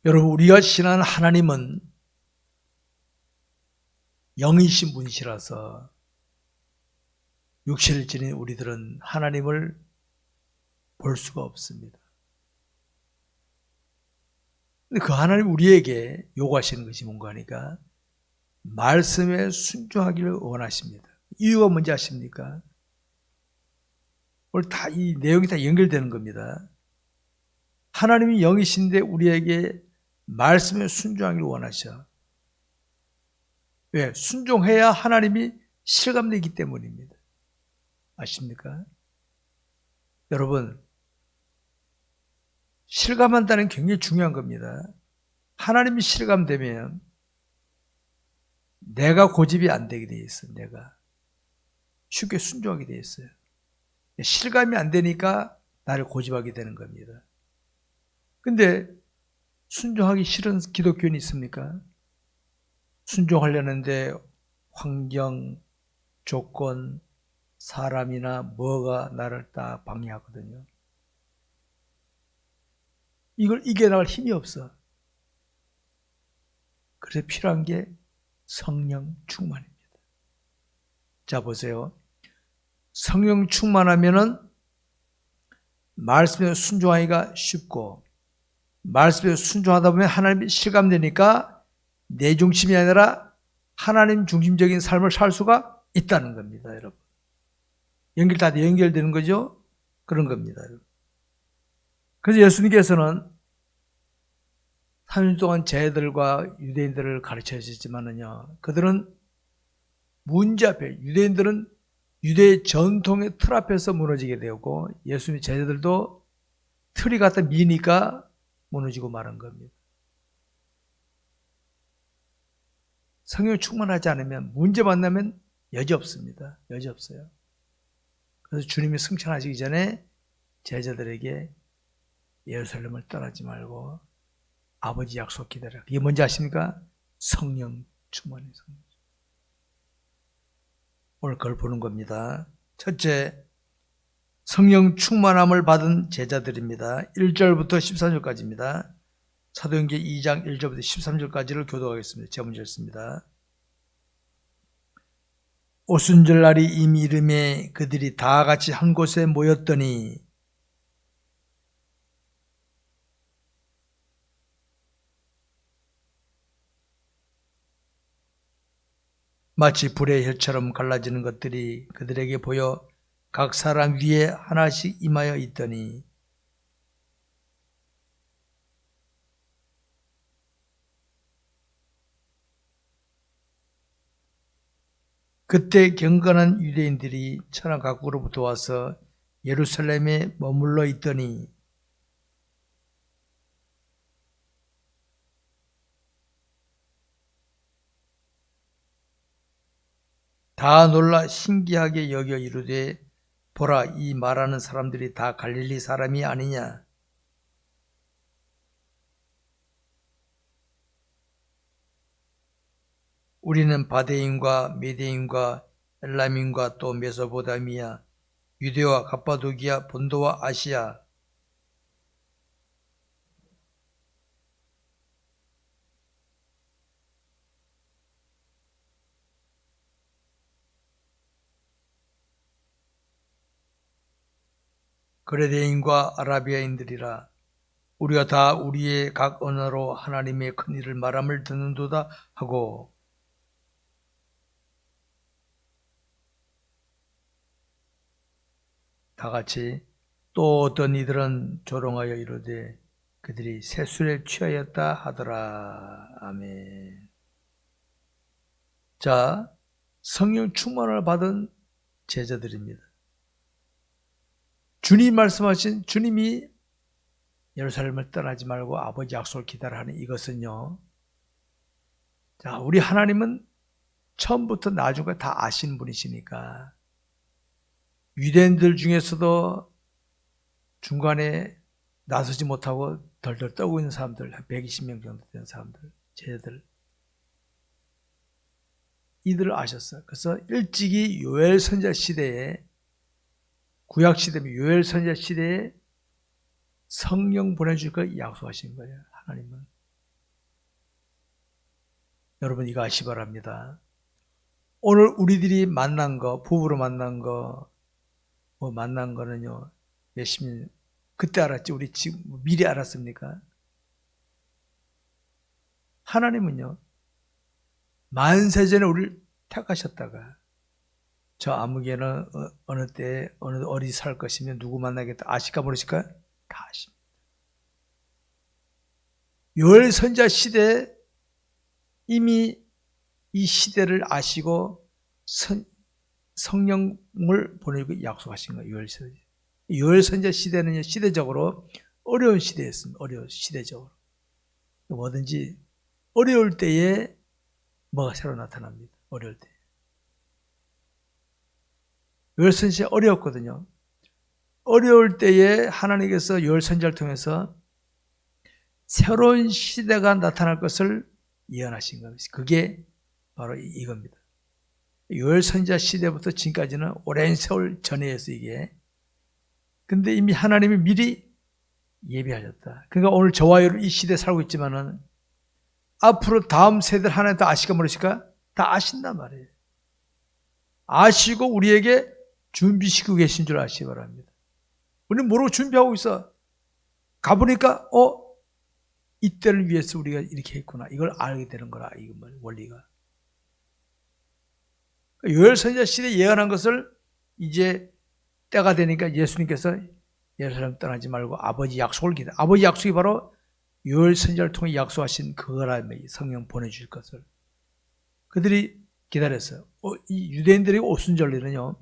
여러분, 우리가 신앙하는 하나님은 영이신 분이시라서 육체를 지닌 우리들은 하나님을 볼 수가 없습니다. 근데 그 하나님 우리에게 요구하시는 것이 뭔가 하니까 말씀에 순종하기를 원하십니다. 이유가 뭔지 아십니까? 오늘 다 이 내용이 다 연결되는 겁니다. 하나님이 영이신데 우리에게 말씀에 순종하기를 원하셔. 왜? 순종해야 하나님이 실감되기 때문입니다. 아십니까? 여러분, 실감한다는 게 굉장히 중요한 겁니다. 하나님이 실감되면 내가 고집이 안 되게 돼 있어요. 내가 쉽게 순종하게 돼 있어요. 실감이 안 되니까 나를 고집하게 되는 겁니다. 근데 순종하기 싫은 기독교인이 있습니까? 순종하려는데 환경, 조건, 사람이나 뭐가 나를 다 방해하거든요. 이걸 이겨나갈 힘이 없어. 그래서 필요한 게 성령 충만입니다. 자, 보세요. 성령 충만하면은 말씀에 순종하기가 쉽고, 말씀에 순종하다 보면 하나님이 실감되니까 내 중심이 아니라 하나님 중심적인 삶을 살 수가 있다는 겁니다, 여러분. 다 연결되는 거죠? 그런 겁니다, 여러분. 그래서 예수님께서는 3년 동안 제자들과 유대인들을 가르쳐 주셨지만은요, 그들은 문제 앞에, 유대인들은 유대 전통의 틀 앞에서 무너지게 되었고, 예수님 제자들도 틀이 갖다 미니까 무너지고 마는 겁니다. 성령이 충만하지 않으면, 문제 만나면 여지 없습니다. 여지 없어요. 그래서 주님이 승천하시기 전에 제자들에게 예루살렘을 떠나지 말고 아버지 약속 기다려. 이게 뭔지 아십니까? 성령 충만의 성령. 오늘 그걸 보는 겁니다. 첫째, 성령 충만함을 받은 제자들입니다. 1절부터 13절까지입니다. 사도행전 2장 1절부터 13절까지를 교독하겠습니다. 제가 먼저 읽습니다. 오순절 날이 이미 이름에 그들이 다 같이 한 곳에 모였더니 마치 불의 혈처럼 갈라지는 것들이 그들에게 보여 각 사람 위에 하나씩 임하여 있더니 그때 경건한 유대인들이 천하 각국으로부터 와서 예루살렘에 머물러 있더니 다 놀라 신기하게 여겨 이르되 보라, 이 말하는 사람들이 다 갈릴리 사람이 아니냐. 우리는 바데인과 메데인과 엘람인과 또 메소포타미아, 유대와 갑바도기아, 본도와 아시아, 그레데인과 아라비아인들이라. 우리가 다 우리의 각 언어로 하나님의 큰 일을 말함을 듣는도다 하고 다 같이 또 어떤 이들은 조롱하여 이르되 그들이 세술에 취하였다 하더라. 아멘. 자, 성령 충만을 받은 제자들입니다. 주님 말씀하신, 주님이 예루살렘을 떠나지 말고 아버지 약속을 기다려 하는 이것은요, 자, 우리 하나님은 처음부터 나중까지 다 아시는 분이시니까 유대인들 중에서도 중간에 나서지 못하고 덜덜 떨고 있는 사람들, 한 120명 정도 되는 사람들, 제자들, 이들을 아셨어요. 그래서 일찍이 요엘 선지자 시대에, 구약 시대, 요엘 선지자 시대에 성령 보내줄 걸 약속하신 거예요, 하나님은. 여러분 이거 아시 바랍니다. 오늘 우리들이 만난 거, 부부로 만난 거, 뭐 만난 거는요, 몇십 년, 그때 알았지. 우리 지금 미리 알았습니까? 하나님은요, 만세전에 우리를 택하셨다가, 저 아무개는 어느 때, 어디 살 것이며 누구 만나겠다 아실까 모르실까? 다 아십니다. 요엘 선지자 시대에 이미 이 시대를 아시고 성령을 보내고 약속하신 거예요. 요엘 선지자 시대는 시대적으로 어려운 시대였습니다. 시대적으로. 뭐든지 어려울 때에 뭐가 새로 나타납니다. 어려울 때. 요엘 선지자 어려웠거든요. 어려울 때에 하나님께서 요엘 선지자를 통해서 새로운 시대가 나타날 것을 예언하신 겁니다. 그게 바로 이겁니다. 요엘 선지자 시대부터 지금까지는 오랜 세월 전에였어 이게. 근데 이미 하나님이 미리 예비하셨다. 그러니까 오늘 저와 여러분 이 시대에 살고 있지만은 앞으로 다음 세대를 하나님 다 아실까 모르실까? 다 아신단 말이에요. 아시고 우리에게 준비시키고 계신 줄 아시기 바랍니다. 우리는 모르고 준비하고 있어. 가보니까 이때를 위해서 우리가 이렇게 했구나. 이걸 알게 되는 거라. 이거 원리가. 요엘 선지자 시대에 예언한 것을 이제 때가 되니까 예수님께서 예루살렘 떠나지 말고 아버지 약속을 기다. 아버지 약속이 바로 요엘 선지자를 통해 약속하신 그거라며 성령 보내주실 것을. 그들이 기다렸어요. 이 유대인들이 오순절일은요.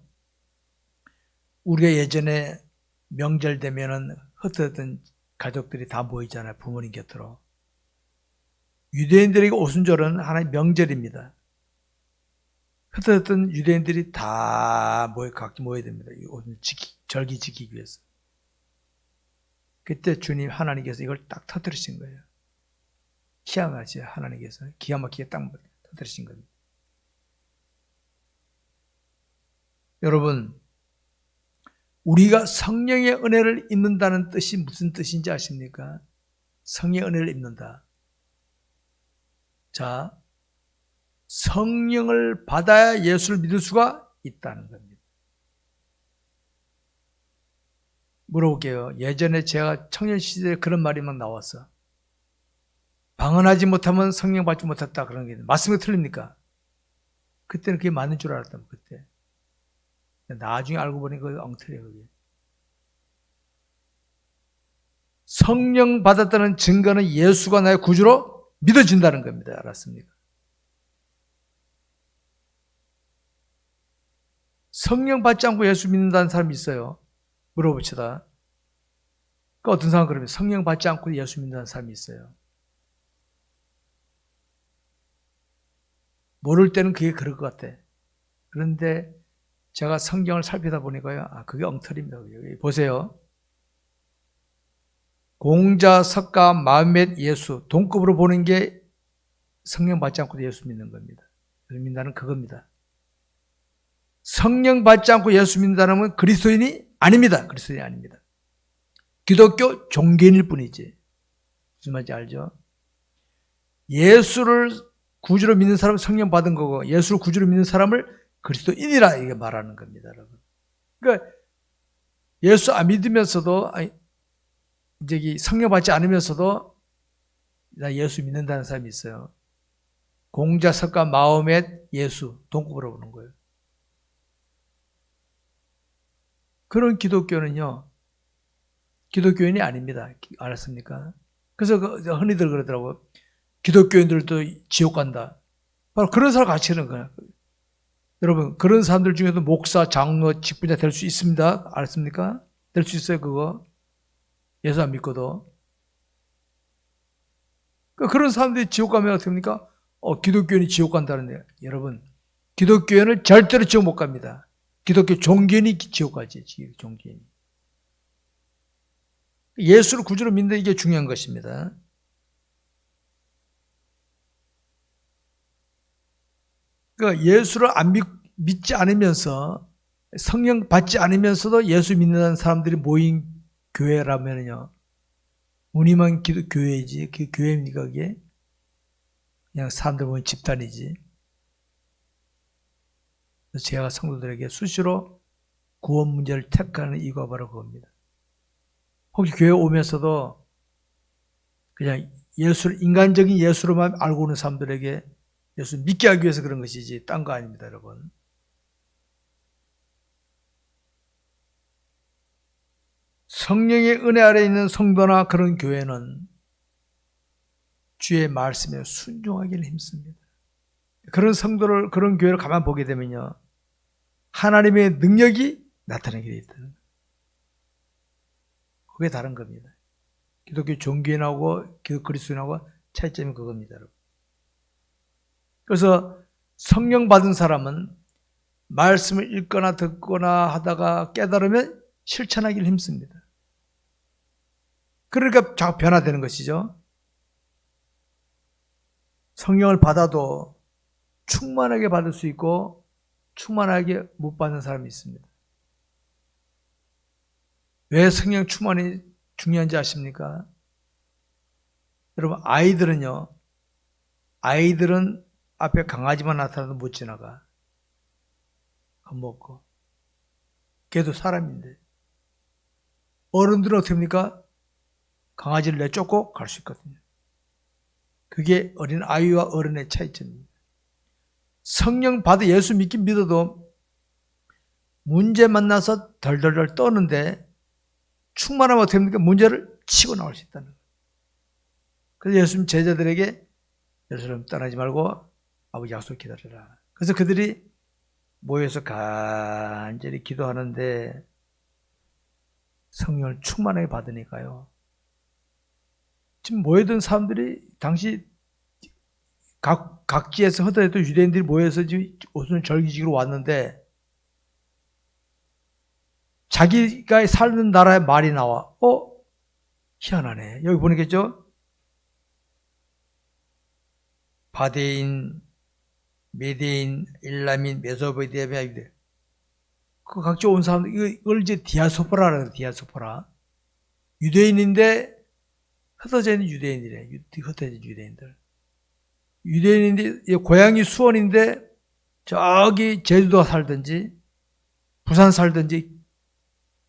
우리가 예전에 명절 되면은 흩어졌던 가족들이 다 모이잖아요. 부모님 곁으로. 유대인들에게 오순절은 하나의 명절입니다. 흩어졌던 유대인들이 다 각기 모여야 됩니다. 절기 지키기 위해서. 그때 주님 하나님께서 이걸 딱 터뜨리신 거예요. 희한하지 하나님께서 기가 막히게 딱 터뜨리신 겁니다. 여러분 우리가 성령의 은혜를 입는다는 뜻이 무슨 뜻인지 아십니까? 성령의 은혜를 입는다. 자, 성령을 받아야 예수를 믿을 수가 있다는 겁니다. 물어볼게요. 예전에 제가 청년 시절에 그런 말이 막 나왔어. 방언하지 못하면 성령 받지 못했다 그런 게 맞습니까? 틀립니까? 그때는 그게 맞는 줄 알았다면 그때. 나중에 알고 보니 그게 엉터리야 그게. 성령 받았다는 증거는 예수가 나의 구주로 믿어진다는 겁니다. 알았습니까? 성령 받지 않고 예수 믿는다는 사람이 있어요. 물어봅시다. 그 어떤 사람은 그러면 성령 받지 않고 예수 믿는다는 사람이 있어요. 모를 때는 그게 그럴 것 같아. 그런데 제가 성경을 살피다 보니까요. 그게 엉터리입니다. 보세요. 공자, 석가, 마음의 예수, 동급으로 보는 게 성령 받지 않고 예수 믿는 겁니다. 예수 믿는다는 그겁니다. 성령 받지 않고 예수 믿는다는 건 그리스도인이 아닙니다. 그리스도인이 아닙니다. 기독교 종교인일 뿐이지. 무슨 말인지 알죠? 예수를 구주로 믿는 사람은 성령 받은 거고 예수를 구주로 믿는 사람을 그리스도인이라 이게 말하는 겁니다, 여러분. 그러니까 예수 안 믿으면서도 이제 성령 받지 않으면서도 나 예수 믿는다는 사람이 있어요. 공자, 석가, 마음의 예수 동급으로 보는 거예요. 그런 기독교는요, 기독교인이 아닙니다. 알았습니까? 그래서 흔히들 그러더라고요. 기독교인들도 지옥 간다. 바로 그런 사람 같이 하는 거예요. 여러분, 그런 사람들 중에도 목사, 장로, 직분자 될 수 있습니다. 알았습니까? 될 수 있어요, 그거. 예수 안 믿고도. 그런 사람들이 지옥 가면 어떻게 합니까? 기독교인이 지옥 간다는데. 여러분, 기독교인은 절대로 지옥 못 갑니다. 기독교 종교인이 지옥 가지, 종교인이. 예수를 구주로 믿는 이게 중요한 것입니다. 그러니까 예수를 믿지 않으면서 성령 받지 않으면서도 예수 믿는 사람들이 모인 교회라면요. 무늬만 교회이지. 그게 교회입니까 그게? 그냥 사람들 보면 집단이지. 그래서 제가 성도들에게 수시로 구원 문제를 택하는 이유가 바로 그겁니다. 혹시 교회 오면서도 그냥 예수를, 인간적인 예수로만 알고 오는 사람들에게 예수 믿게 하기 위해서 그런 것이지 딴 거 아닙니다, 여러분. 성령의 은혜 아래 있는 성도나 그런 교회는 주의 말씀에 순종하기를 힘씁니다. 그런 성도를, 그런 교회를 가만 보게 되면요, 하나님의 능력이 나타나게 되어 있다는 거예요. 그게 다른 겁니다. 기독교 종교인하고 기독 그리스도인하고 차이점이 그겁니다, 여러분. 그래서 성령 받은 사람은 말씀을 읽거나 듣거나 하다가 깨달으면 실천하기를 힘씁니다. 그러니까 자꾸 변화되는 것이죠. 성령을 받아도 충만하게 받을 수 있고 충만하게 못 받는 사람이 있습니다. 왜 성령 충만이 중요한지 아십니까? 여러분, 아이들은 앞에 강아지만 나타나도 못 지나가. 겁먹고. 걔도 사람인데. 어른들은 어떻게 합니까? 강아지를 내쫓고 갈 수 있거든요. 그게 어린 아이와 어른의 차이점입니다. 성령 받아 예수 믿긴 믿어도 문제 만나서 덜덜덜 떠는데 충만하면 어떻게 합니까? 문제를 치고 나올 수 있다는 거예요. 그래서 예수님 제자들에게 예루살렘 떠나지 말고 아버지 약속 기다려라. 그래서 그들이 모여서 간절히 기도하는데 성령을 충만하게 받으니까요. 지금 모여든 사람들이 당시 각지에서 흩어졌던 유대인들이 모여서 옷은 절기지기로 왔는데 자기가 살던 나라의 말이 나와. 희한하네. 여기 보니겠죠? 바데인, 메데인, 일라민, 메소포타미아 유대. 그 각지 온 사람들, 이걸 이제 디아스포라라고 해요. 디아스포라. 유대인인데 흩어져 있는 유대인이래. 흩어져 있는 유대인들. 유대인인데 고향이 수원인데 저기 제주도 살든지 부산 살든지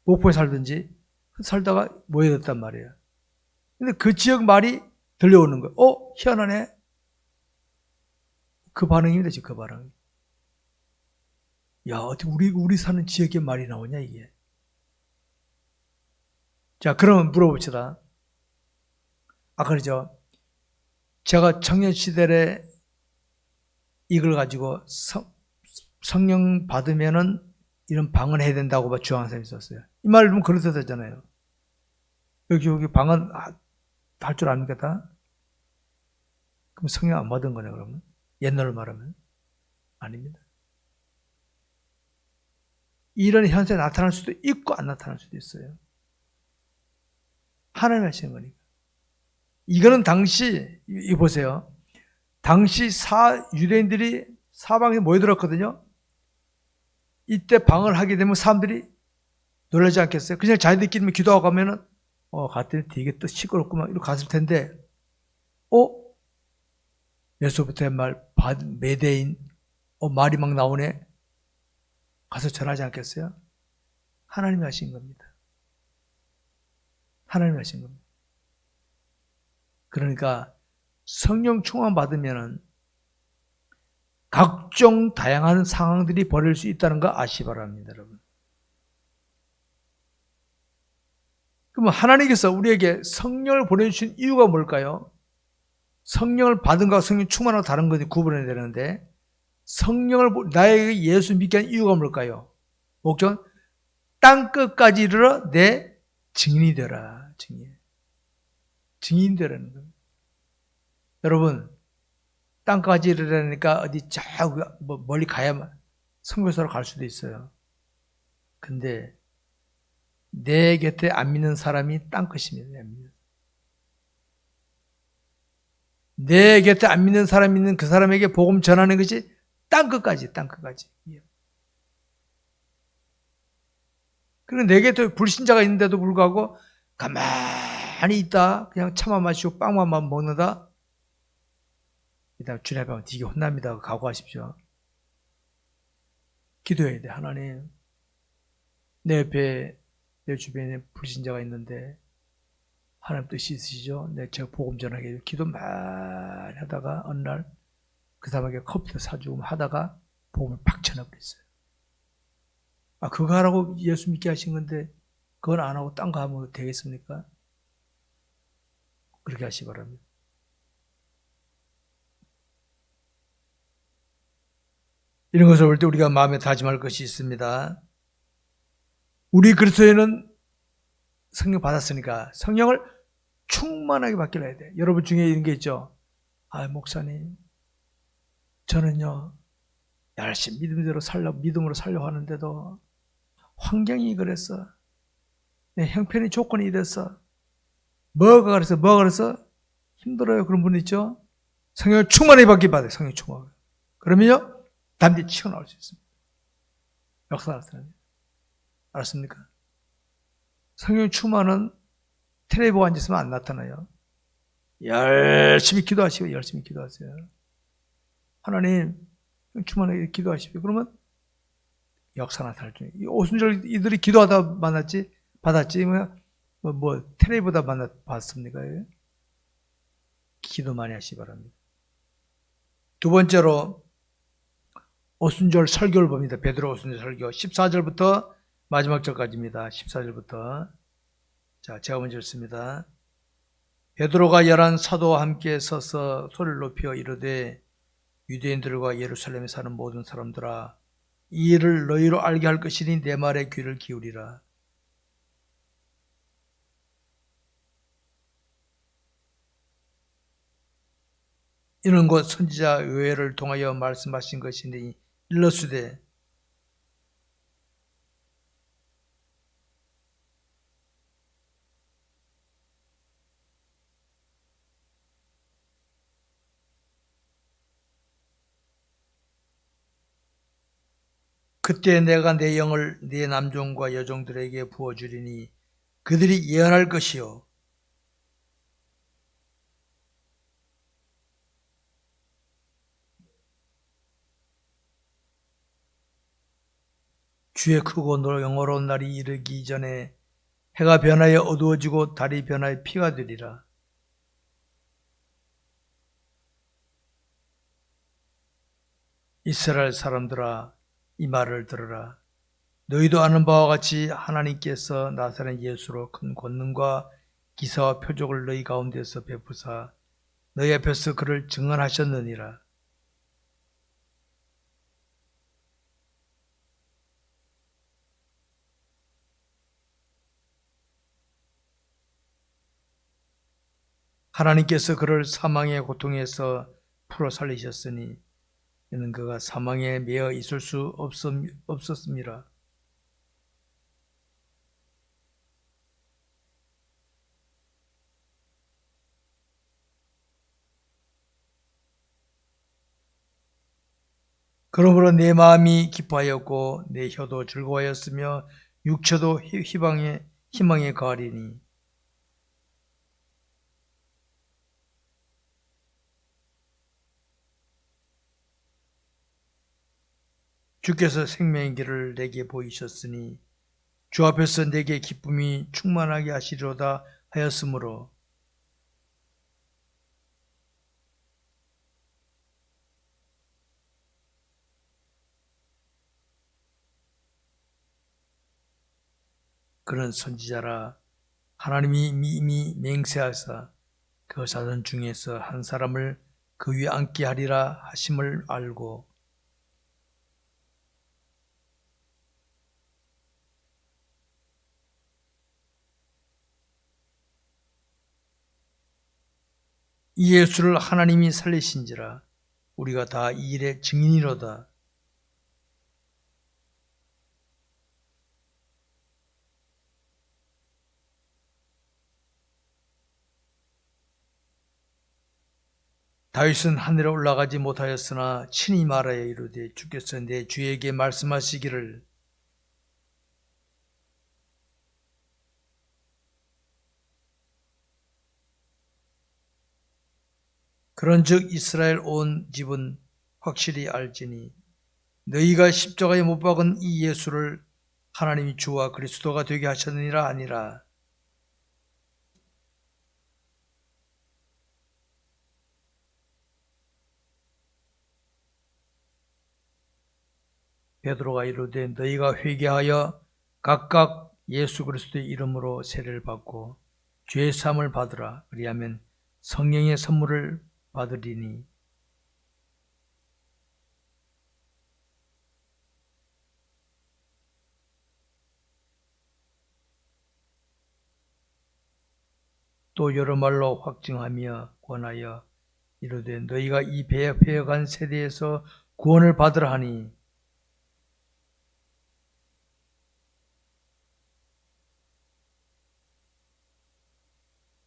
목포에 살든지 살다가 모여졌단 말이에요. 근데 그 지역 말이 들려오는 거예요. 희한하네. 그 반응입니다. 지금 그 반응. 야, 어떻게 우리 사는 지역의 말이 나오냐 이게. 자, 그러면 물어봅시다. 아까 그러죠. 제가 청년 시절에 이걸 가지고 성령 받으면은 이런 방언 해야 된다고 주장하는 사람이 있었어요. 이 말을 좀 그렇다잖아요. 여기 방언 할 줄 압니까 다? 그럼 성령 안 받은 거네 그러면? 옛날로 말하면? 아닙니다. 이런 현상이 나타날 수도 있고 안 나타날 수도 있어요. 하나님이 하시는 거니까. 이거는 당시, 이거 보세요. 당시 유대인들이 사방에 모여들었거든요. 이때 방언을 하게 되면 사람들이 놀라지 않겠어요? 그냥 자기들끼리 기도하고 가면은, 갔더니 되게 또 시끄럽구만, 이러고 갔을 텐데, 메소포타미아 말, 메데인, 말이 막 나오네. 가서 전하지 않겠어요? 하나님이 하신 겁니다. 하나님이 하신 겁니다. 그러니까 성령 충만 받으면은 각종 다양한 상황들이 벌어질 수 있다는 거 아시기 바랍니다, 여러분. 그럼 하나님께서 우리에게 성령을 보내주신 이유가 뭘까요? 성령을 받은 것과 성령 충만하고 다른 것이 구분해야 되는데 성령을 나에게 예수 믿게 한 이유가 뭘까요? 목적은 땅끝까지 이르러 내 증인이 되라. 증인이 되라는 겁니다. 여러분, 땅까지 이르라니까 어디 저 멀리 가야만 선교사로 갈 수도 있어요. 근데 내 곁에 안 믿는 사람이 땅끝입니다. 내 곁에 안 믿는 사람이 있는 그 사람에게 복음 전하는 것이 땅끝까지. 그리고 내 곁에 불신자가 있는데도 불구하고 가만히 있다 그냥 차만 마시고 빵만 먹는다. 이따 주님 앞에 가면 되게 혼납니다. 각오하십시오. 기도해야 돼. 하나님, 내 옆에 내 주변에 불신자가 있는데 하나님 뜻이 있으시죠? 제가 복음 전하게 기도 많이 하다가 어느 날 그 사람에게 커피도 사주고 하다가 복음을 팍 전해버렸어요. 그거 하라고 예수 믿게 하신 건데 그건 안 하고 딴 거 하면 되겠습니까? 그렇게 하시기 바랍니다. 이런 것을 볼 때 우리가 마음에 다짐할 것이 있습니다. 우리 그리스도인은 성령 받았으니까 성령을 충만하게 받기를 해야 돼. 여러분 중에 이런 게 있죠. 목사님, 저는요 열심히 믿음으로 살려고 하는데도 환경이 그랬어. 내 형편이 조건이 이랬어. 뭐가 그래서 힘들어요. 그런 분 있죠. 성령을 충만하게 받기 바래요. 성령 충만. 그러면요 담대히 튀어나올 수 있습니다. 역사 나타납니다. 알았습니까? 성령 충만은 텔레비전 앉았으면 안 나타나요. 열심히 기도하세요. 하나님 충만하게 기도하십시오. 그러면 역사 나타날 줄. 오순절 이들이 기도하다 받았지 텔레비보다 받습니까? 기도 많이 하시기 바랍니다. 두 번째로 오순절 설교를 봅니다. 베드로 오순절 설교 14절부터 마지막 절까지입니다. 14절부터. 자, 제가 먼저 읽습니다. 베드로가 11 사도와 함께 서서 소리를 높여 이르되 유대인들과 예루살렘에 사는 모든 사람들아, 이 일을 너희로 알게 할 것이니 내 말에 귀를 기울이라. 이는 곧 선지자 요엘을 통하여 말씀하신 것이니 일러스되 그때 내가 내 영을 네 남종과 여종들에게 부어주리니 그들이 예언할 것이요 주의 크고 영화로운 날이 이르기 전에 해가 변하여 어두워지고 달이 변하여 피가 되리라. 이스라엘 사람들아, 이 말을 들으라. 너희도 아는 바와 같이 하나님께서 나사렛 예수로 큰 권능과 기사와 표적을 너희 가운데서 베푸사 너희 앞에서 그를 증언하셨느니라. 하나님께서 그를 사망의 고통에서 풀어 살리셨으니 이는 그가 사망에 매여 있을 수 없었습니다. 그러므로 내 마음이 기뻐하였고 내 혀도 즐거워하였으며 육체도 희망에 거하리니 주께서 생명의 길을 내게 보이셨으니 주 앞에서 내게 기쁨이 충만하게 하시리로다 하였으므로 그런 선지자라 하나님이 이미 맹세하사 그 자손 중에서 한 사람을 그 위에 앉게 하리라 하심을 알고 이 예수를 하나님이 살리신지라 우리가 다 이 일의 증인이로다. 다윗은 하늘에 올라가지 못하였으나 친히 말하여 이르되 주께서 내 주에게 말씀하시기를 그런즉 이스라엘 온 집은 확실히 알지니 너희가 십자가에 못 박은 이 예수를 하나님이 주와 그리스도가 되게 하셨느니라 아니라. 베드로가 이르되 너희가 회개하여 각각 예수 그리스도의 이름으로 세례를 받고 죄 사함을 받으라. 그리하면 성령의 선물을 받으리니. 또 여러 말로 확증하며 권하여 이르되 너희가 이 배역간 세대에서 구원을 받으라 하니.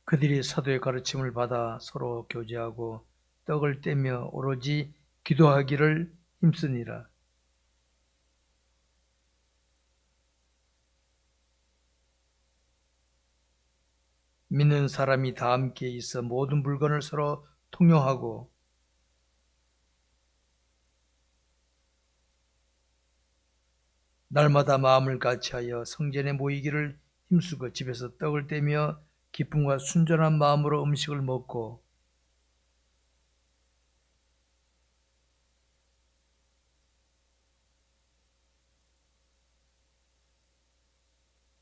그들이 사도의 가르침을 받아 서로 교제하고 떡을 떼며 오로지 기도하기를 힘쓰니라. 믿는 사람이 다 함께 있어 모든 물건을 서로 통용하고 날마다 마음을 같이하여 성전에 모이기를 힘쓰고 집에서 떡을 떼며 기쁨과 순전한 마음으로 음식을 먹고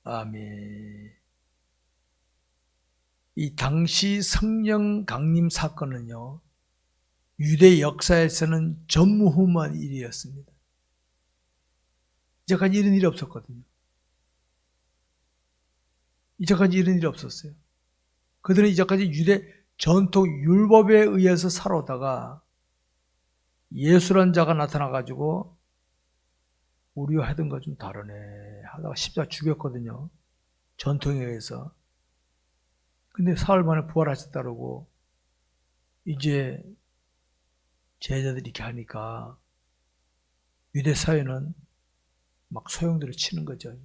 아멘. 이 당시 성령 강림 사건은요, 유대 역사에서는 전무후무한 일이었습니다. 이제까지 이런 일이 없었거든요. 이제까지 이런 일이 없었어요. 그들은 이제까지 유대 전통 율법에 의해서 살아오다가 예수란 자가 나타나가지고 우리가 하던 거 좀 다르네 하다가 십자가 죽였거든요. 전통에 의해서. 근데 사흘 만에 부활하셨다고 이제 제자들이 이렇게 하니까 유대 사회는 막 소용돌이 치는 거죠.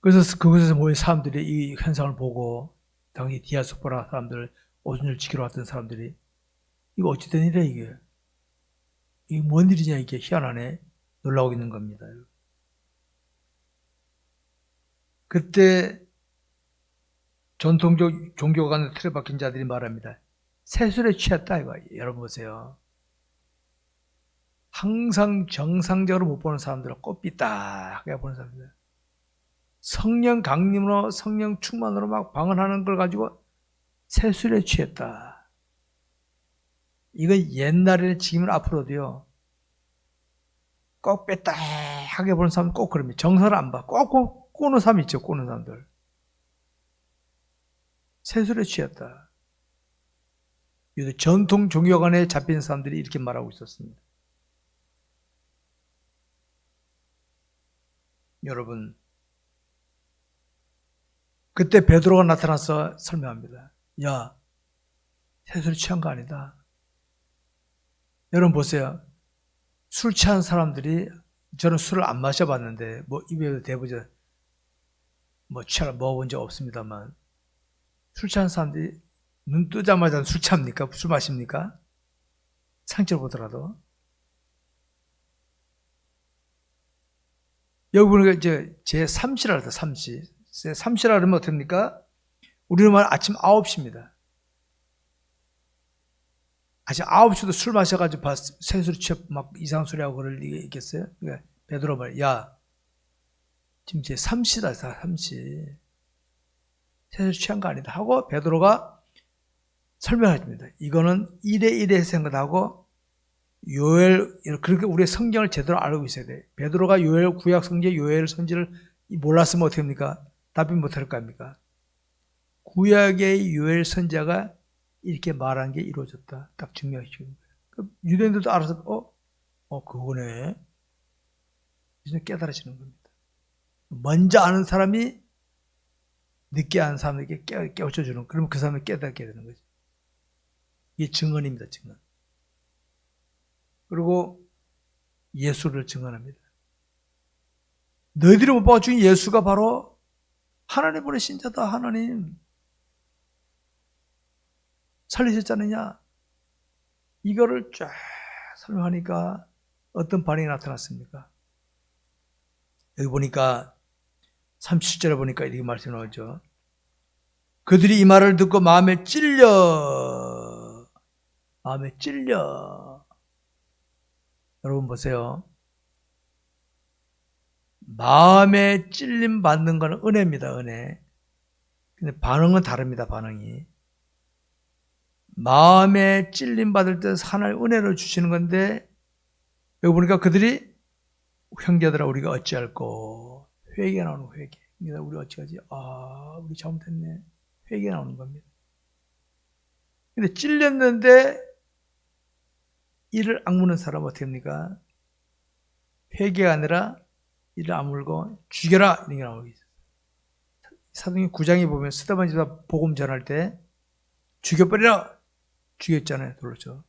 그래서 그곳에서 모인 사람들이 이 현상을 보고 당시 디아스포라 사람들, 오순절 지키러 왔던 사람들이 이거 어찌 된 일이야 이게. 이게 뭔 일이냐 이게 희한하네. 놀라고 있는 겁니다. 그때 전통적 종교관에 틀에 박힌 자들이 말합니다. 세술에 취했다 이거. 여러분 보세요. 항상 정상적으로 못 보는 사람들은 꽃삐딱하게 보는 사람들. 성령 강림으로 성령 충만으로 막 방언하는 걸 가지고 세술에 취했다. 이건 옛날에는 지금은 앞으로도요. 꼭 삐딱하게 보는 사람은 꼭 그럽니다. 정서를 안 봐. 꼭 꼬는 사람 있죠. 꼬는 사람들. 세술에 취했다. 전통 종교관에 잡힌 사람들이 이렇게 말하고 있었습니다. 여러분, 그때 베드로가 나타나서 설명합니다. 야, 세술에 취한 거 아니다. 여러분 보세요. 술 취한 사람들이, 저는 술을 안 마셔봤는데 뭐 입에 대보자 뭐 취하라 먹어본 적 없습니다만, 술 취한 사람들이 눈 뜨자마자 술 취합니까? 술 마십니까? 상처를 보더라도. 여기 보니까 이제 제 3시라 그랬다. 3시. 3시라 그러면 어떻습니까? 우리는 말 아침 9시입니다. 아침 9시도 술 마셔가지고 새술 취해 막 이상한 소리 하고 그럴 리가 있겠어요? 그러니까 베드로 말, 야, 지금 제 3시다, 3시. 새술 취한 거 아니다. 하고 베드로가 설명해줍니다. 이거는 1에 1에 생각하고 요엘, 그렇게 우리의 성경을 제대로 알고 있어야 돼. 베드로가 요엘, 구약 성경 요엘 선지를 몰랐으면 어떻게 합니까? 답이 못할 거 아닙니까? 구약의 요엘 선자가 이렇게 말한 게 이루어졌다. 딱 증명해주는 거예요. 유대인들도 알아서, 그거네. 이제 깨달아지는 겁니다. 먼저 아는 사람이 늦게 아는 사람에게 깨우쳐주는, 그러면 그 사람이 깨닫게 되는 거죠. 이게 증언입니다, 증언. 그리고 예수를 증언합니다. 너희들이 못 봐준 예수가 바로 하나님 보내신 자다. 하나님 살리셨잖느냐. 이거를 쫙 설명하니까 어떤 반응이 나타났습니까? 여기 보니까 37절에 보니까 이렇게 말씀이 나오죠. 그들이 이 말을 듣고 마음에 찔려. 여러분 보세요. 마음에 찔림 받는 것은 은혜입니다. 은혜. 근데 반응은 다릅니다. 반응이. 마음에 찔림 받을 때 하나님 은혜를 주시는 건데, 여기 보니까 그들이 형제들아 우리가 어찌할꼬. 회개 나오는 거, 회개. 우리 어찌하지? 우리 잘못했네. 회개 나오는 겁니다. 근데 찔렸는데 이를 악무는 사람 어떻게 합니까? 회개가 아니라 이를 악물고 죽여라 이런 게 나오고 있어요. 사도행전 9장에 보면 스데반 집사 복음 전할 때 죽여버리라 죽였잖아요. 돌로죠.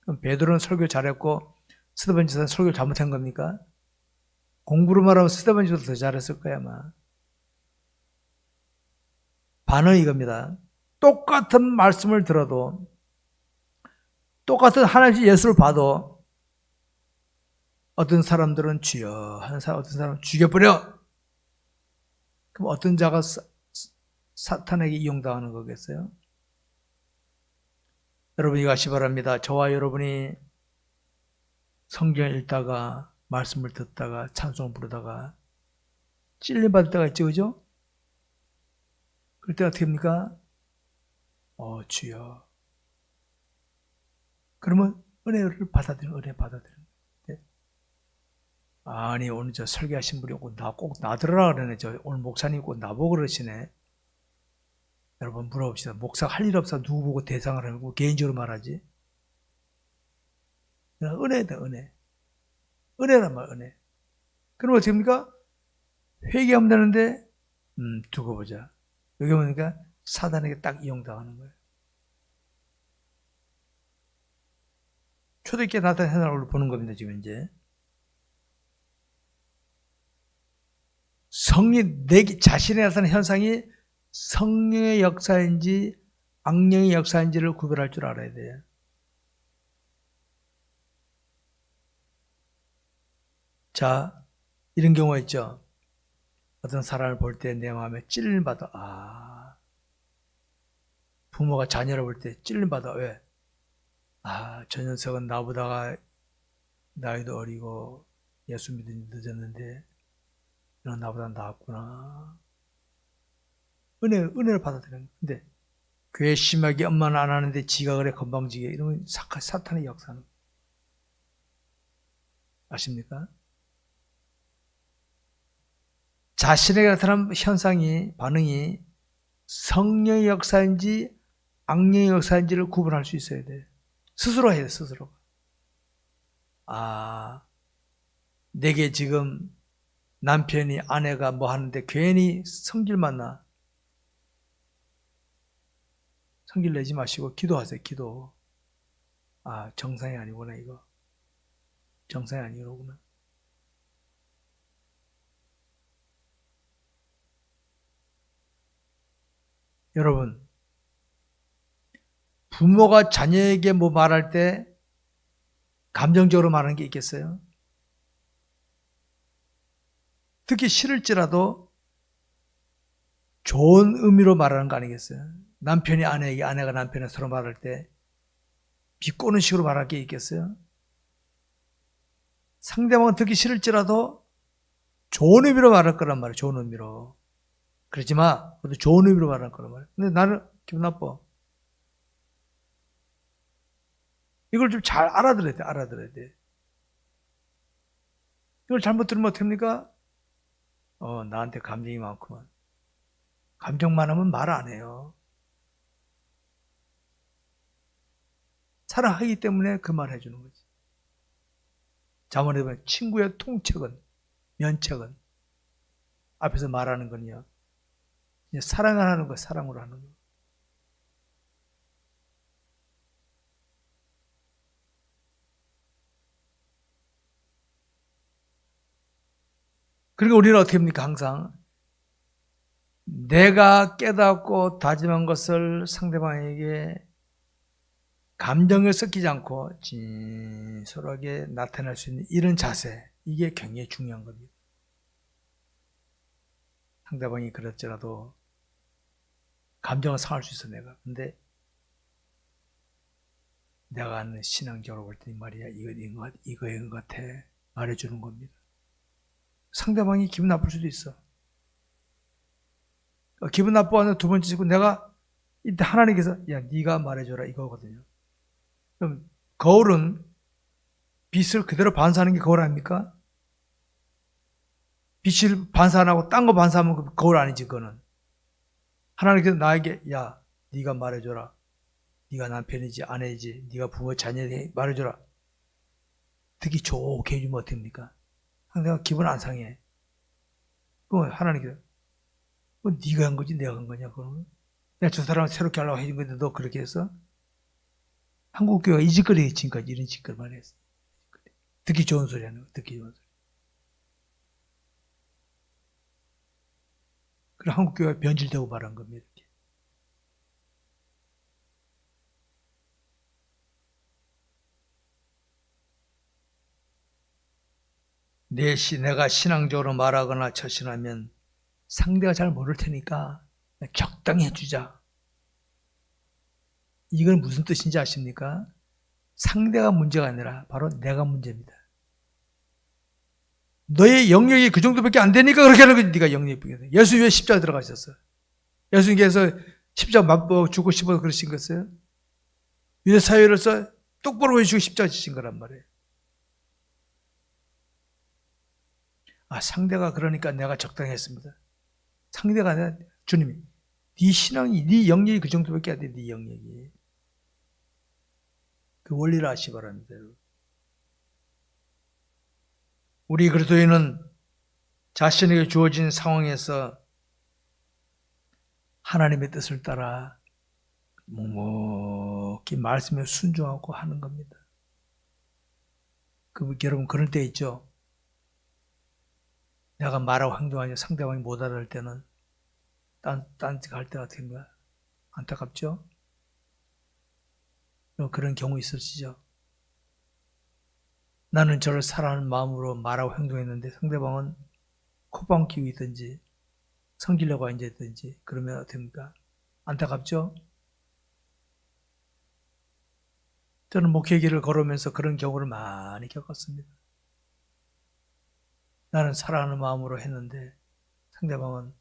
그럼 베드로는 설교 잘했고 스데반 집사는 설교 잘못한 겁니까? 공부로 말하면 스데반 집사도 더 잘했을 거야 아마. 반응이 이겁니다. 똑같은 말씀을 들어도 똑같은 하나님의 예수를 봐도 어떤 사람들은 주여 하는 사람, 어떤 사람은 죽여버려. 그럼 어떤 자가 사탄에게 이용당하는 거겠어요? 여러분 이거 아시 바랍니다. 저와 여러분이 성경을 읽다가 말씀을 듣다가 찬송을 부르다가 찔림받을 때가 있죠. 그죠? 그럴 때 어떻게 합니까? 주여. 그러면 은혜를 받아들이는 은혜 받아들이는. 아니 오늘 저 설교하신 분이 꼭 나 들으라 그러네. 저 오늘 목사님 꼭 나보고 그러시네. 여러분 물어봅시다. 목사 할 일 없어 누구 보고 대상을 하고 개인적으로 말하지? 은혜다 은혜. 은혜란 말 은혜. 그럼 어떻게 합니까? 회개하면 되는데 두고 보자. 여기 보니까 사단에게 딱 이용당하는 거예요. 초대교회 나타난 현상을 보는 겁니다. 지금 이제. 성령, 내 자신에 나타나는 현상이 성령의 역사인지 악령의 역사인지를 구별할 줄 알아야 돼요. 자, 이런 경우가 있죠. 어떤 사람을 볼 때 내 마음에 찔림받아. 부모가 자녀를 볼 때 찔림받아. 왜? 저 녀석은 나보다가 나이도 어리고 예수 믿음이 늦었는데 너는 나보다 나았구나. 은혜를 받아들이는 거예요. 근데 교회 심하게 엄마는 안 하는데 지가 그래 건방지게 이러면 사탄의 역사는 아십니까? 자신에게 나타난 현상이 반응이 성령의 역사인지 악령의 역사인지를 구분할 수 있어야 돼요. 스스로 해야 돼. 스스로. 내게 지금 남편이 아내가 뭐 하는데 괜히 성질만 나. 성질 내지 마시고 기도하세요. 기도. 정상이 아니구나 이거. 정상이 아니구나. 여러분, 부모가 자녀에게 뭐 말할 때 감정적으로 말하는 게 있겠어요? 듣기 싫을지라도 좋은 의미로 말하는 거 아니겠어요? 남편이 아내에게, 아내가 남편에게 서로 말할 때 비꼬는 식으로 말할 게 있겠어요? 상대방은 듣기 싫을지라도 좋은 의미로 말할 거란 말이에요. 좋은 의미로. 그러지 마. 그래도 좋은 의미로 말할 거란 말이에요. 근데 나는 기분 나빠. 이걸 좀 잘 알아들어야 돼. 알아들어야 돼. 이걸 잘못 들으면 어떻게 합니까? 나한테 감정이 많구만. 감정 많으면 말 안 해요. 사랑하기 때문에 그 말 해주는 거지. 자문해 보면 친구의 통책은, 면책은 앞에서 말하는 거냐. 사랑을 하는 거, 사랑으로 하는 거. 그리고 우리는 어떻게 합니까? 항상 내가 깨닫고 다짐한 것을 상대방에게 감정을 섞이지 않고 진솔하게 나타낼 수 있는 이런 자세, 이게 굉장히 중요한 겁니다. 상대방이 그럴지라도 감정을 상할 수 있어 내가. 근데 내가 아는 신앙적으로 볼 때 말이야, 이거인 것 같아 말해주는 겁니다. 상대방이 기분 나쁠 수도 있어. 기분 나빠하는 두 번째 지고 내가 이때 하나님께서 야 네가 말해줘라 이거거든요. 그럼 거울은 빛을 그대로 반사하는 게 거울 아닙니까? 빛을 반사 안 하고 딴 거 반사하면 거울 아니지 그거는. 하나님께서 나에게 야 네가 말해줘라. 네가 남편이지 아내이지 네가 부모 자녀에게 말해줘라. 듣기 좋게 해주면 어떻습니까? 상대가 기분 안 상해. 그럼 하나님께서 네가 한 거지 내가 한 거냐 그러면? 내가 저 사람을 새롭게 하려고 해준 건데 너 그렇게 했어? 한국 교회가 이 짓거리 지금까지 이런 짓거리만 했어. 듣기 좋은 소리 하는 거, 듣기 좋은 소리. 그래 한국 교회가 변질되고 말한 겁니다. 이렇게. 내가 신앙적으로 말하거나 처신하면 상대가 잘 모를 테니까 적당히 해주자. 이건 무슨 뜻인지 아십니까? 상대가 문제가 아니라 바로 내가 문제입니다. 너의 영역이 그 정도밖에 안 되니까 그렇게 하는 거지. 네가 영역이 돼. 예수 왜 십자가 들어가셨어? 예수님께서 십자가 맞고 죽고 싶어서 그러신 거였어요? 유대 사회로서 똑바로 해주고 십자가 지신 거란 말이에요. 상대가 그러니까 내가 적당히 했습니다. 상대가 아니라 주님이 네 신앙이 네 영역이 그 정도밖에 안 돼. 네 영역이. 그 원리를 아시기 바랍니다. 우리 그리스도인은 자신에게 주어진 상황에서 하나님의 뜻을 따라 묵묵히 말씀에 순종하고 하는 겁니다. 여러분 그럴 때 있죠. 내가 말하고 행동하니 상대방이 못 알아들 때는 딴짓 할 때는 어떻게 합니까? 안타깝죠? 그런 경우 있으시죠? 나는 저를 사랑하는 마음으로 말하고 행동했는데 상대방은 콧방 끼고 있든지 성기려고 앉아있든지 그러면 어떻게 합니까? 안타깝죠? 저는 목회 길을 걸으면서 그런 경우를 많이 겪었습니다. 나는 사랑하는 마음으로 했는데 상대방은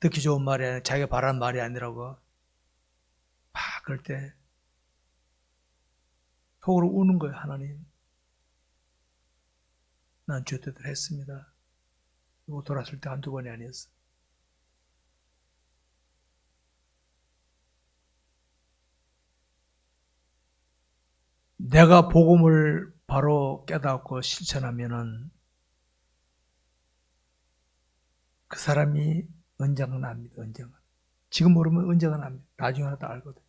듣기 좋은 말이 아니라 자기가 바라는 말이 아니라고 그럴 때 속으로 우는 거예요. 하나님 난 주 뜻대로 했습니다. 그리고 돌았을 때 한두 번이 아니었어. 내가 복음을 바로 깨닫고 실천하면은 그 사람이 언젠가 납니다. 언젠가. 지금 모르면 언젠가 납니다. 나중에 하나도 알거든.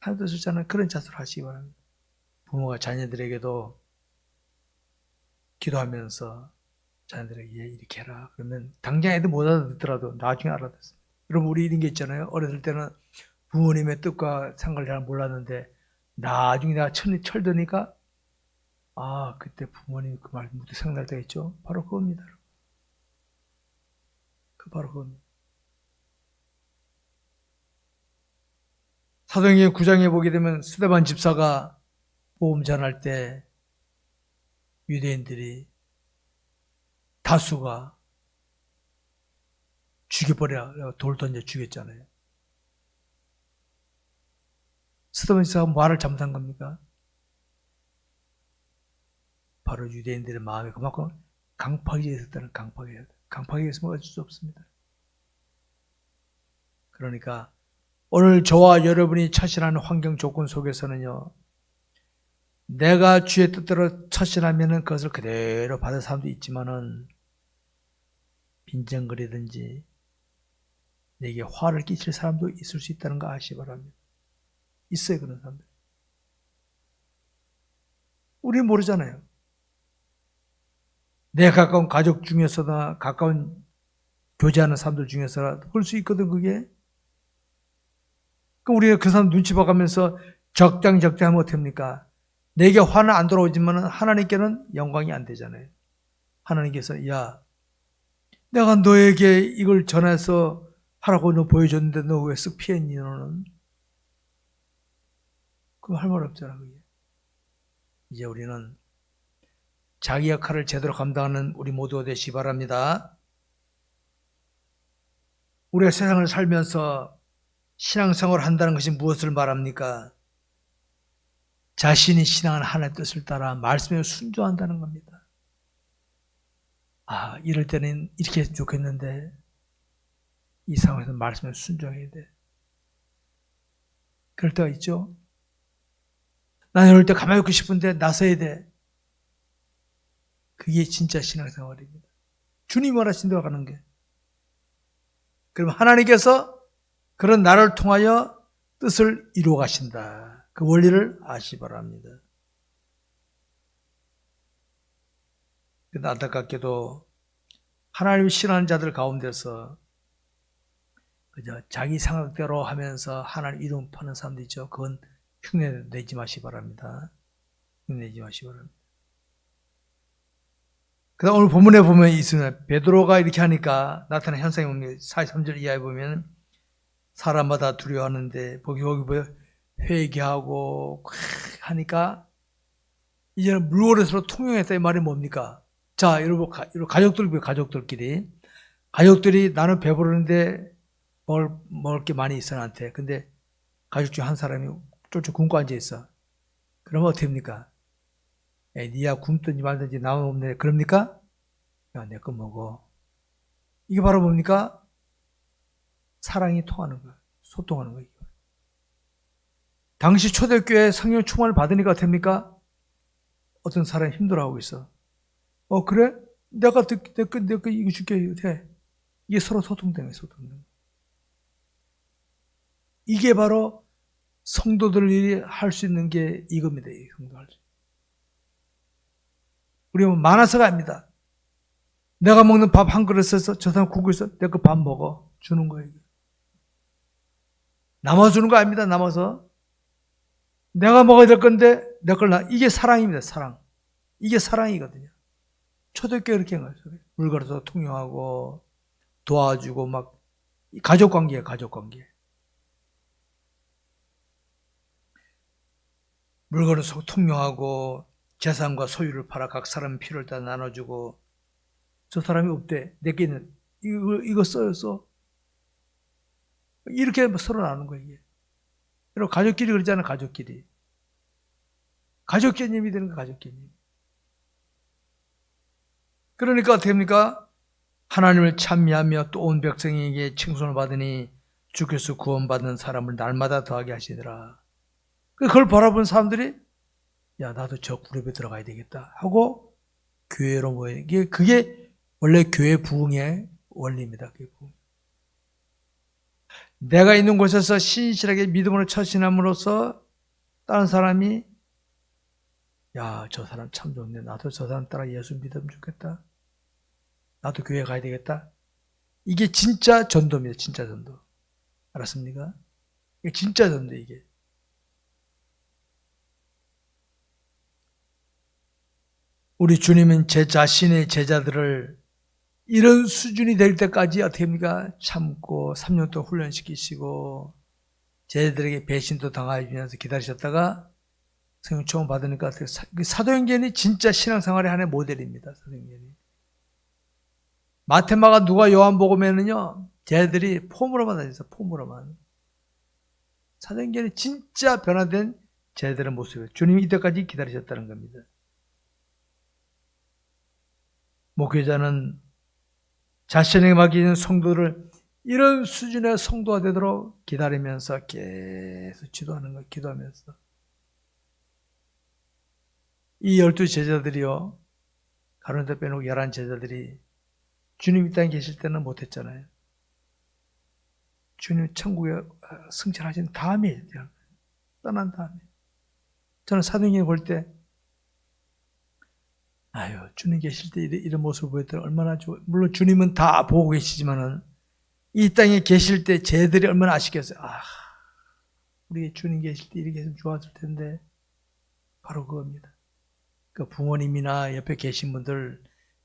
하나도 실천하는 그런 자세로 하시기 바랍니다. 부모가 자녀들에게도 기도하면서 자녀들에게 이렇게 해라. 그러면 당장 애들 못 알아듣더라도 나중에 알아듣습니다. 여러분 우리 이런 게 있잖아요. 어렸을 때는 부모님의 뜻과 상관을 잘 몰랐는데 나중에 내가 철드니까 그때 부모님 그 말 문득 생각날 때가 있죠. 바로 그겁니다. 바로 그겁니다. 사도행전 9장에 보게 되면 스데반 집사가 복음 전할 때 유대인들이 다수가 죽여버려 돌 던져 죽였잖아요. 스데반 집사가 말을 잘못한 겁니까? 바로 유대인들의 마음이 그만큼 강팍이 있었다는 강팍이 있으면 어쩔 수 없습니다. 그러니까 오늘 저와 여러분이 처신하는 환경 조건 속에서는요, 내가 주의 뜻대로 처신하면은 그것을 그대로 받을 사람도 있지만은 빈정거리든지 내게 화를 끼칠 사람도 있을 수 있다는 거 아시기 바랍니다. 있어요, 그런 사람들. 우리 모르잖아요. 내 가까운 가족 중에서나 가까운 교제하는 사람들 중에서나 그럴 수 있거든 그게. 그럼 우리가 그 사람 눈치 봐가면서 적당히 하면 어떡합니까? 내게 화는 안 돌아오지만 하나님께는 영광이 안 되잖아요. 하나님께서 야 내가 너에게 이걸 전해서 하라고 너 보여줬는데 너 왜 쓱 피했니 너는? 그럼 할 말 없잖아 그게. 이제 우리는 자기 역할을 제대로 감당하는 우리 모두가 되시기 바랍니다. 우리가 세상을 살면서 신앙생활을 한다는 것이 무엇을 말합니까? 자신이 신앙하는 하나님의 뜻을 따라 말씀에 순종한다는 겁니다. 아, 이럴 때는 이렇게 했으면 좋겠는데 이 상황에서 말씀에 순종해야 돼. 그럴 때가 있죠. 나는 이럴 때 가만히 있고 싶은데 나서야 돼. 그게 진짜 신앙생활입니다. 주님 원하신 대로 가는 게. 그럼 하나님께서 그런 나를 통하여 뜻을 이루어 가신다. 그 원리를 아시기 바랍니다. 그런데 안타깝게도 하나님을 싫어하는 자들 가운데서 그저 자기 생각대로 하면서 하나님 이름 파는 사람도 있죠. 그건 흉내 내지 마시기 바랍니다. 흉내 내지 마시기 바랍니다. 그 다음 오늘 본문에 보면 있습니다. 베드로가 이렇게 하니까 나타난 현상이 뭡니까? 43절 이하에 보면 사람마다 두려워하는데 거기 회개하고 하니까 이제는 물건을 서로 통용했다 이 말이 뭡니까? 자 여러분 가족들끼리 나는 배부르는데 먹을 게 많이 있어 나한테. 근데 가족 중 한 사람이 쫄쫄 굶고 앉아 있어. 그러면 어떻게 합니까? 니야 굶든지 말든지 나만 없네. 그럽니까? 야, 내 거 먹어. 이게 바로 뭡니까? 사랑이 통하는 거야. 소통하는 거예요. 당시 초대교회 성령 충만을 받으니까 어떻습니까? 어떤 사람이 힘들어하고 있어. 그래? 내가 이거 줄게. 어떻게? 이게 서로 소통되는 거예요. 소통되는 거예요. 이게 바로 성도들이 할 수 있는 게 이겁니다. 이 성도 할 수. 우리는 많아서가 아닙니다. 내가 먹는 밥 한 그릇에서 저 사람 굶고 있어. 내 거 밥 먹어. 주는 거예요. 남아주는 거 아닙니다. 남아서. 내가 먹어야 될 건데 내 걸 이게 사랑입니다. 사랑. 이게 사랑이거든요. 초대교회 이렇게 한 거예요. 물 걸어서 통용하고 도와주고 막 가족관계예요. 가족관계. 물 걸어서 통용하고 재산과 소유를 팔아 각 사람 필요를 다 나눠주고 저 사람이 없대. 내게 있는 이거 써요. 이렇게 서로 나누는 거예요. 이게. 그리고 가족끼리 그러잖아요. 가족끼리. 가족 개념이 되는 거예요. 가족 개념. 그러니까 어떻게 합니까? 하나님을 찬미하며 또 온 백성에게 칭송을 받으니 주께서 구원받는 사람을 날마다 더하게 하시더라. 그걸 바라본 사람들이 야 나도 저 그룹에 들어가야 되겠다 하고 교회로 모여. 그게 원래 교회 부흥의 원리입니다. 내가 있는 곳에서 신실하게 믿음으로 처신함으로써 다른 사람이 야 저 사람 참 좋네. 나도 저 사람 따라 예수 믿으면 좋겠다. 나도 교회 가야 되겠다. 이게 진짜 전도입니다. 진짜 전도. 알았습니까? 이게 진짜 전도 이게. 우리 주님은 제 자신의 제자들을 이런 수준이 될 때까지 어떻게 합니까? 참고 3년 동안 훈련시키시고 제자들에게 배신도 당하면서 기다리셨다가 성령 충만 받으니까 사도행전이 진짜 신앙생활의 하나의 모델입니다. 사도행전이. 마테마가 누가 요한복음에는요 제자들이 폼으로만 다녔어요. 폼으로만. 사도행전이 진짜 변화된 제자들의 모습이에요. 주님이 이때까지 기다리셨다는 겁니다. 목회자는 자신에게 맡기는 성도를 이런 수준의 성도가 되도록 기다리면서 계속 지도하는 거예요. 기도하면서. 이 12 제자들이요. 가론대 빼놓고 11 제자들이 주님 이 땅에 계실 때는 못했잖아요. 주님 천국에 승천하신 다음에 떠난 다음에. 저는 사도행전 볼 때 아유, 주님 계실 때 이런 모습을 보였더니 얼마나 좋아. 물론 주님은 다 보고 계시지만은 이 땅에 계실 때 쟤들이 얼마나 아쉽겠어요. 우리 주님 계실 때 이렇게 했으면 좋았을 텐데. 바로 그겁니다. 그 부모님이나 옆에 계신 분들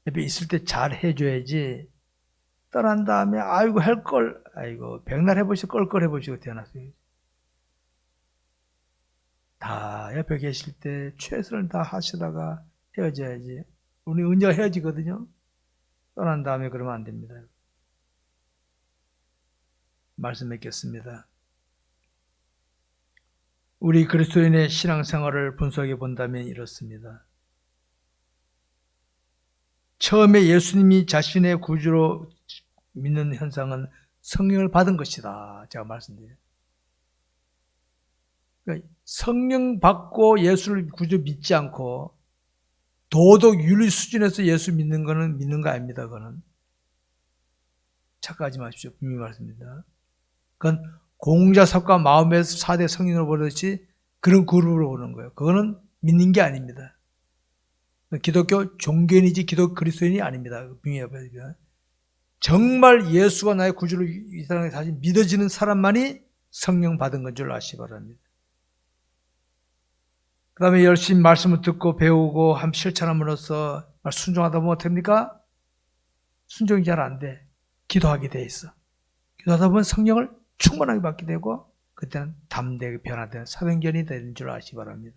옆에 있을 때 잘 해줘야지. 떠난 다음에 아이고 할걸, 아이고 백날 해보시고 껄껄 해보시고 태어났어요. 다 옆에 계실 때 최선을 다 하시다가 헤어져야지. 우리 언제가 헤어지거든요. 떠난 다음에 그러면 안 됩니다. 말씀 맺겠습니다. 우리 그리스도인의 신앙생활을 분석해 본다면 이렇습니다. 처음에 예수님이 자신의 구주로 믿는 현상은 성령을 받은 것이다. 제가 말씀드려요. 그러니까 성령 받고 예수를 구주 믿지 않고 도덕 윤리 수준에서 예수 믿는 거는 믿는 거 아닙니다. 그거는 착각하지 마십시오. 분명히 말씀드립니다. 그건 공자섭과 마음에서 4대 성인으로 보듯이 그런 그룹으로 보는 거예요. 그거는 믿는 게 아닙니다. 기독교 종교인이지 기독 그리스도인이 아닙니다. 정말 예수가 나의 구주로 이 사람에 다시 믿어지는 사람만이 성령 받은 건 줄 아시기 바랍니다. 그 다음에 열심히 말씀을 듣고 배우고 실천함으로써 순종하다 보면 어떻습니까? 순종이 잘 안 돼. 기도하게 돼 있어. 기도하다 보면 성령을 충만하게 받게 되고 그때는 담대하게 변화되는 사도행전이 되는 줄 아시기 바랍니다.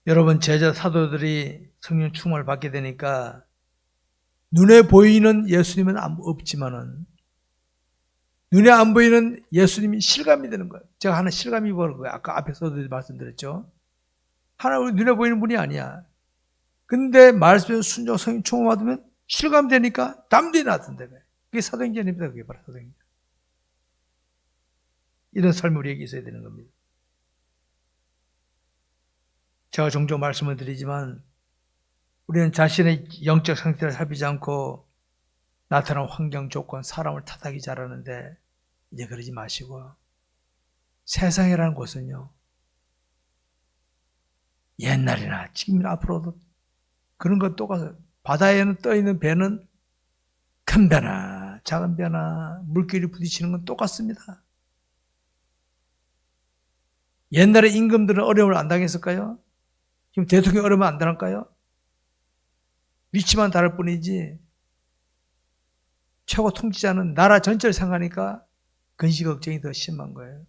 여러분 제자 사도들이 성령 충만을 받게 되니까 눈에 보이는 예수님은 없지만은 눈에 안 보이는 예수님이 실감이 되는 거예요. 제가 하나 실감이 보는 거예요. 아까 앞에서도 말씀드렸죠. 하나 우리 눈에 보이는 분이 아니야. 근데 말씀에 순종 성령 충만 받으면 실감되니까 담대히 나던데. 그게 사도행전입니다. 그게 바로 사도행전. 이런 삶이 우리에게 있어야 되는 겁니다. 제가 종종 말씀을 드리지만 우리는 자신의 영적 상태를 살피지 않고 나타난 환경, 조건, 사람을 탓하기 잘하는데 이제 그러지 마시고 세상이라는 곳은요. 옛날이나 지금이나 앞으로도 그런 것 똑같아요. 바다에는 떠있는 배는 큰 배나 작은 배나 물길이 부딪히는 건 똑같습니다. 옛날에 임금들은 어려움을 안 당했을까요? 지금 대통령이 어려우면 안 당할까요? 위치만 다를 뿐이지 최고 통치자는 나라 전체를 생각하니까 근시 걱정이 더 심한 거예요.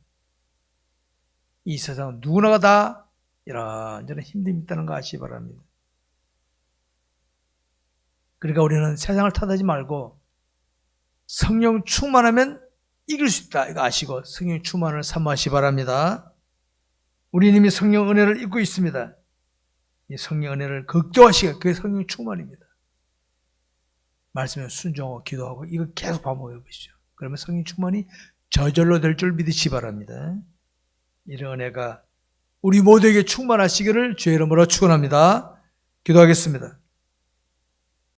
이 세상은 누구나가 다 이런저런 힘듦이 있다는 거 아시기 바랍니다. 그러니까 우리는 세상을 탓하지 말고 성령 충만하면 이길 수 있다 이거 아시고 성령 충만을 사모하시기 바랍니다. 우리는 이미 성령 은혜를 입고 있습니다. 이 성령 은혜를 극대화시키고 그게 성령 충만입니다. 말씀에 순종하고 기도하고 이거 계속 반복해 보시죠. 그러면 성령 충만이 저절로 될 줄 믿으시기 바랍니다. 이런 은혜가 우리 모두에게 충만하시기를 주의 이름으로 축원합니다. 기도하겠습니다.